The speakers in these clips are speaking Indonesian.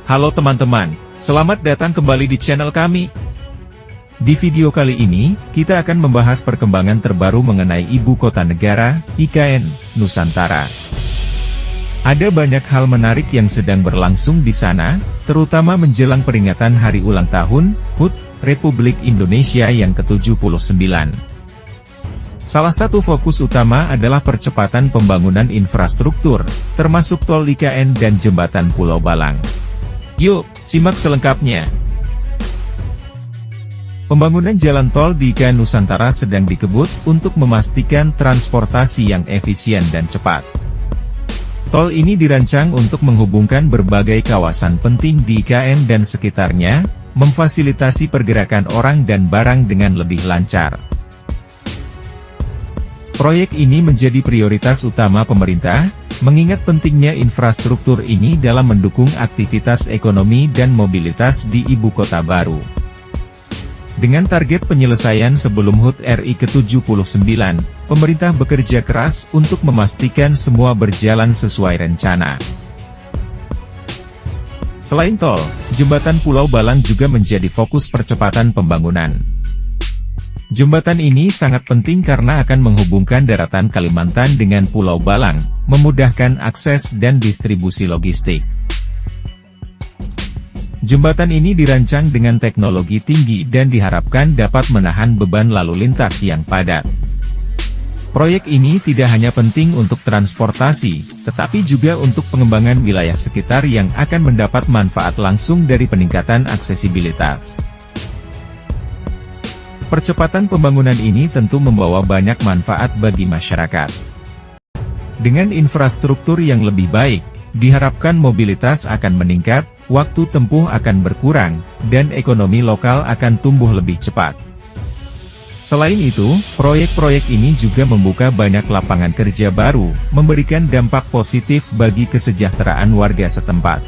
Halo teman-teman, selamat datang kembali di channel kami. Di video kali ini, kita akan membahas perkembangan terbaru mengenai Ibu Kota Negara, IKN, Nusantara. Ada banyak hal menarik yang sedang berlangsung di sana, terutama menjelang peringatan Hari Ulang Tahun, HUT, Republik Indonesia yang ke-79. Salah satu fokus utama adalah percepatan pembangunan infrastruktur, termasuk tol IKN dan jembatan Pulau Balang. Yuk, simak selengkapnya. Pembangunan jalan tol di IKN Nusantara sedang dikebut untuk memastikan transportasi yang efisien dan cepat. Tol ini dirancang untuk menghubungkan berbagai kawasan penting di IKN dan sekitarnya, memfasilitasi pergerakan orang dan barang dengan lebih lancar. Proyek ini menjadi prioritas utama pemerintah, mengingat pentingnya infrastruktur ini dalam mendukung aktivitas ekonomi dan mobilitas di ibu kota baru. Dengan target penyelesaian sebelum HUT RI ke-79, pemerintah bekerja keras untuk memastikan semua berjalan sesuai rencana. Selain tol, jembatan Pulau Balang juga menjadi fokus percepatan pembangunan. Jembatan ini sangat penting karena akan menghubungkan daratan Kalimantan dengan Pulau Balang, memudahkan akses dan distribusi logistik. Jembatan ini dirancang dengan teknologi tinggi dan diharapkan dapat menahan beban lalu lintas yang padat. Proyek ini tidak hanya penting untuk transportasi, tetapi juga untuk pengembangan wilayah sekitar yang akan mendapat manfaat langsung dari peningkatan aksesibilitas. Percepatan pembangunan ini tentu membawa banyak manfaat bagi masyarakat. Dengan infrastruktur yang lebih baik, diharapkan mobilitas akan meningkat, waktu tempuh akan berkurang, dan ekonomi lokal akan tumbuh lebih cepat. Selain itu, proyek-proyek ini juga membuka banyak lapangan kerja baru, memberikan dampak positif bagi kesejahteraan warga setempat.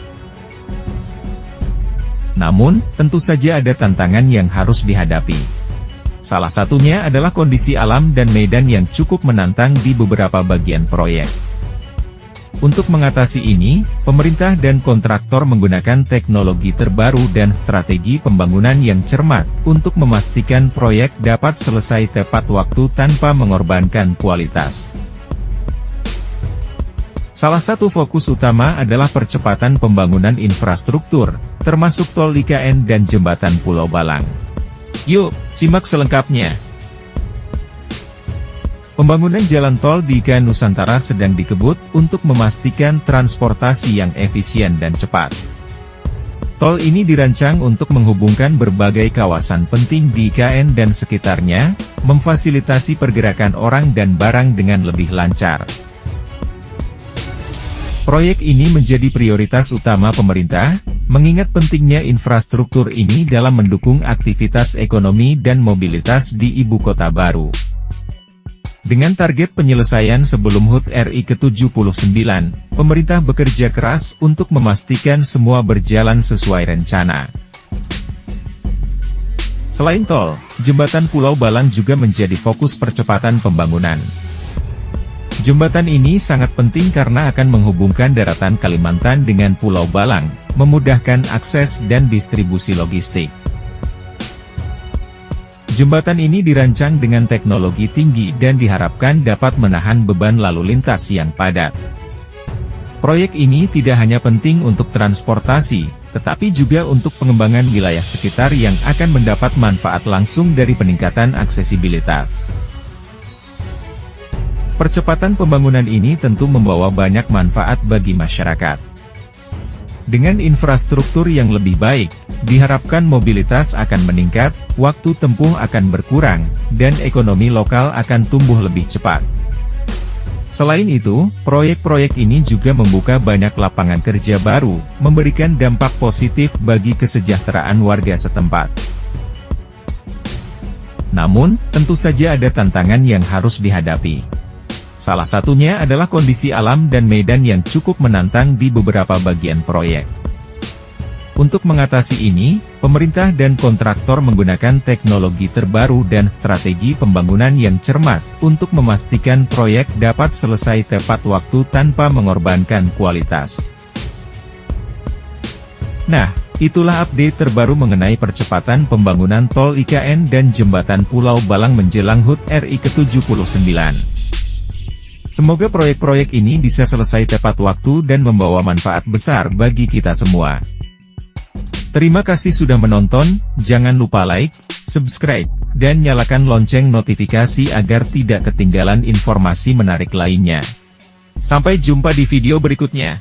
Namun, tentu saja ada tantangan yang harus dihadapi. Salah satunya adalah kondisi alam dan medan yang cukup menantang di beberapa bagian proyek. Untuk mengatasi ini, pemerintah dan kontraktor menggunakan teknologi terbaru dan strategi pembangunan yang cermat, untuk memastikan proyek dapat selesai tepat waktu tanpa mengorbankan kualitas. Salah satu fokus utama adalah percepatan pembangunan infrastruktur, termasuk tol IKN dan jembatan Pulau Balang. Yuk, simak selengkapnya. Pembangunan jalan tol di IKN Nusantara sedang dikebut untuk memastikan transportasi yang efisien dan cepat. Tol ini dirancang untuk menghubungkan berbagai kawasan penting di IKN dan sekitarnya, memfasilitasi pergerakan orang dan barang dengan lebih lancar. Proyek ini menjadi prioritas utama pemerintah, mengingat pentingnya infrastruktur ini dalam mendukung aktivitas ekonomi dan mobilitas di ibu kota baru. Dengan target penyelesaian sebelum HUT RI ke-79, pemerintah bekerja keras untuk memastikan semua berjalan sesuai rencana. Selain tol, jembatan Pulau Balang juga menjadi fokus percepatan pembangunan. Jembatan ini sangat penting karena akan menghubungkan daratan Kalimantan dengan Pulau Balang, memudahkan akses dan distribusi logistik. Jembatan ini dirancang dengan teknologi tinggi dan diharapkan dapat menahan beban lalu lintas yang padat. Proyek ini tidak hanya penting untuk transportasi, tetapi juga untuk pengembangan wilayah sekitar yang akan mendapat manfaat langsung dari peningkatan aksesibilitas. Percepatan pembangunan ini tentu membawa banyak manfaat bagi masyarakat. Dengan infrastruktur yang lebih baik, diharapkan mobilitas akan meningkat, waktu tempuh akan berkurang, dan ekonomi lokal akan tumbuh lebih cepat. Selain itu, proyek-proyek ini juga membuka banyak lapangan kerja baru, memberikan dampak positif bagi kesejahteraan warga setempat. Namun, tentu saja ada tantangan yang harus dihadapi. Salah satunya adalah kondisi alam dan medan yang cukup menantang di beberapa bagian proyek. Untuk mengatasi ini, pemerintah dan kontraktor menggunakan teknologi terbaru dan strategi pembangunan yang cermat, untuk memastikan proyek dapat selesai tepat waktu tanpa mengorbankan kualitas. Nah, itulah update terbaru mengenai percepatan pembangunan tol IKN dan jembatan Pulau Balang menjelang HUT RI ke-79. Semoga proyek-proyek ini bisa selesai tepat waktu dan membawa manfaat besar bagi kita semua. Terima kasih sudah menonton, jangan lupa like, subscribe, dan nyalakan lonceng notifikasi agar tidak ketinggalan informasi menarik lainnya. Sampai jumpa di video berikutnya.